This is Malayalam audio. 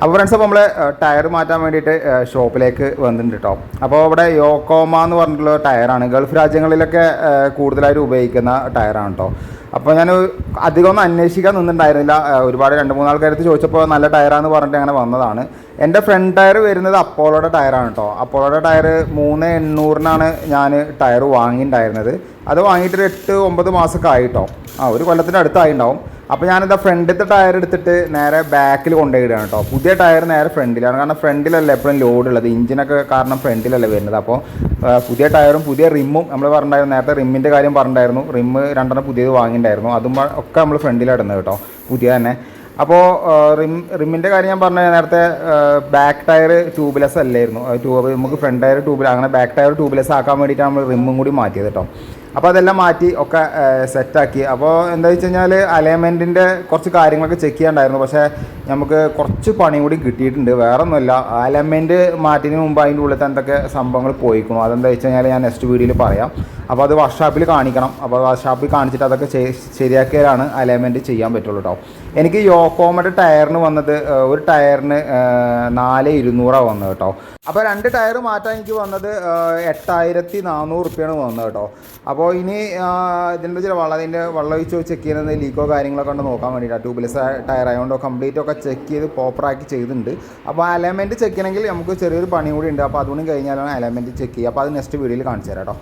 അപ്പോൾ ഫ്രണ്ട്സ്, അപ്പോൾ നമ്മൾ ടയർ മാറ്റാൻ വേണ്ടിയിട്ട് ഷോപ്പിലേക്ക് വന്നിട്ടുണ്ട് കേട്ടോ. അപ്പോൾ ഇവിടെ യോക്കോമ എന്ന് പറഞ്ഞിട്ടുള്ള ടയറാണ്. ഗൾഫ് രാജ്യങ്ങളിലൊക്കെ കൂടുതലായിട്ട് ഉപയോഗിക്കുന്ന ടയറാണ് കേട്ടോ. അപ്പോൾ ഞാൻ അധികമൊന്നും അന്വേഷിക്കാൻ നിന്നിട്ടുണ്ടായിരുന്നില്ല. ഒരുപാട് 2-3 ആൾക്കാരടുത്ത് ചോദിച്ചപ്പോൾ നല്ല ടയറാന്ന് പറഞ്ഞിട്ട് അങ്ങനെ വന്നതാണ്. എൻ്റെ ഫ്രണ്ട് ടയർ വരുന്നത് അപ്പോളോയുടെ ടയറാണ് കേട്ടോ. അപ്പോളോയുടെ ടയർ 3800-നാണ് ഞാൻ ടയർ വാങ്ങിയിട്ടുണ്ടായിരുന്നത്. അത് വാങ്ങിയിട്ടൊരു 8-9 മാസമൊക്കെ ആയിട്ടോ. ഒരു കൊല്ലത്തിൻ്റെ അടുത്തായിട്ടുണ്ടാവും. അപ്പോൾ ഞാനെന്താ ഫ്രണ്ടിലത്തെ ടയർ എടുത്തിട്ട് നേരെ ബാക്കിൽ കൊണ്ടുപോയിടുകയാണ് കേട്ടോ. പുതിയ ടയർ നേരെ ഫ്രണ്ടിലാണ്, കാരണം ഫ്രണ്ടിലല്ല എപ്പോഴും ലോഡ് ഉള്ളത്. ഇഞ്ചിനൊക്കെ കാരണം ഫ്രണ്ടിലല്ല വരുന്നത്. അപ്പോൾ പുതിയ ടയറും പുതിയ റിമ്മും നമ്മൾ പറഞ്ഞിട്ടുണ്ടായിരുന്നു. നേരത്തെ റിമ്മിൻ്റെ കാര്യം പറഞ്ഞിട്ടുണ്ടായിരുന്നു. റിമ്മ് 2 പുതിയത് വാങ്ങിയിട്ടുണ്ടായിരുന്നു. അതും ഒക്കെ നമ്മൾ ഫ്രണ്ടിലിടുന്നത് കേട്ടോ, പുതിയ തന്നെ. അപ്പോൾ റിമ്മിൻ്റെ കാര്യം ഞാൻ പറഞ്ഞ നേരത്തെ ബാക്ക് ടയർ ട്യൂബ്ലെസ് അല്ലായിരുന്നു. നമുക്ക് ഫ്രണ്ട് ടയർ ട്യൂബിൽ അങ്ങനെ ബാക്ക് ടയർ ട്യൂബ്ലെസ് ആക്കാൻ വേണ്ടിയിട്ടാണ് നമ്മൾ റിമ്മും കൂടി മാറ്റിയത് കേട്ടോ. അപ്പോൾ അതെല്ലാം മാറ്റി ഒക്കെ സെറ്റാക്കി. അപ്പോൾ എന്താ വെച്ച് കഴിഞ്ഞാൽ അലൈൻമെൻറ്റിൻ്റെ കുറച്ച് കാര്യങ്ങളൊക്കെ ചെക്ക് ചെയ്യാണ്ടായിരുന്നു. പക്ഷേ നമുക്ക് കുറച്ച് പണി കൂടി കിട്ടിയിട്ടുണ്ട്. വേറെ ഒന്നുമില്ല, അലൈൻമെൻറ്റ് മാറ്റിയതിന് മുമ്പ് അതിൻ്റെ ഉള്ളിലത്തെ എന്തൊക്കെ സംഭവങ്ങൾ പോയിക്കണം. അതെന്താ വെച്ച് കഴിഞ്ഞാൽ ഞാൻ നെക്സ്റ്റ് വീഡിയോയിൽ പറയാം. അപ്പോൾ അത് വർക്ക്ഷോപ്പിൽ കാണിക്കണം. അപ്പോൾ വർക്ക്ഷോപ്പിൽ കാണിച്ചിട്ട് അതൊക്കെ ശരിയാക്കിയാലാണ് അലൈൻമെൻറ്റ് ചെയ്യാൻ പറ്റുള്ളൂ കേട്ടോ. എനിക്ക് യോക്കോമയുടെ ടയറിന് വന്നത് ഒരു ടയറിന് 4200 വന്നത് കേട്ടോ. അപ്പോൾ 2 ടയർ മാറ്റാൻ എനിക്ക് വന്നത് 8400 വന്നത് കേട്ടോ. അപ്പോൾ ഇനി ഇതിൻ്റെ ചില ഇതിൻ്റെ വെള്ളം ഒഴിച്ച് ചെക്ക് ചെയ്യുന്നത് ലീക്കോ കാര്യങ്ങളൊക്കെ ഉണ്ട് നോക്കാൻ വേണ്ടിയിട്ടാണ്. ട്യൂബ്ലെസ് ടയർ ആയതുകൊണ്ട് കംപ്ലീറ്റ് ഒക്കെ ചെക്ക് ചെയ്ത് പ്രോപ്പറാക്കി ചെയ്തിട്ടുണ്ട്. അപ്പോൾ അലൈൻമെൻറ്റ് ചെക്ക് ചെയ്യണമെങ്കിൽ നമുക്ക് ചെറിയൊരു പണി കൂടി ഉണ്ട്. അപ്പോൾ അതുകൊണ്ട് കഴിഞ്ഞാലാണ് അലൈൻമെൻറ്റ് ചെക്ക് ചെയ്യുക. അപ്പോൾ അത് നെക്സ്റ്റ് വീഡിയോയിൽ കാണിച്ചു തരാം കേട്ടോ.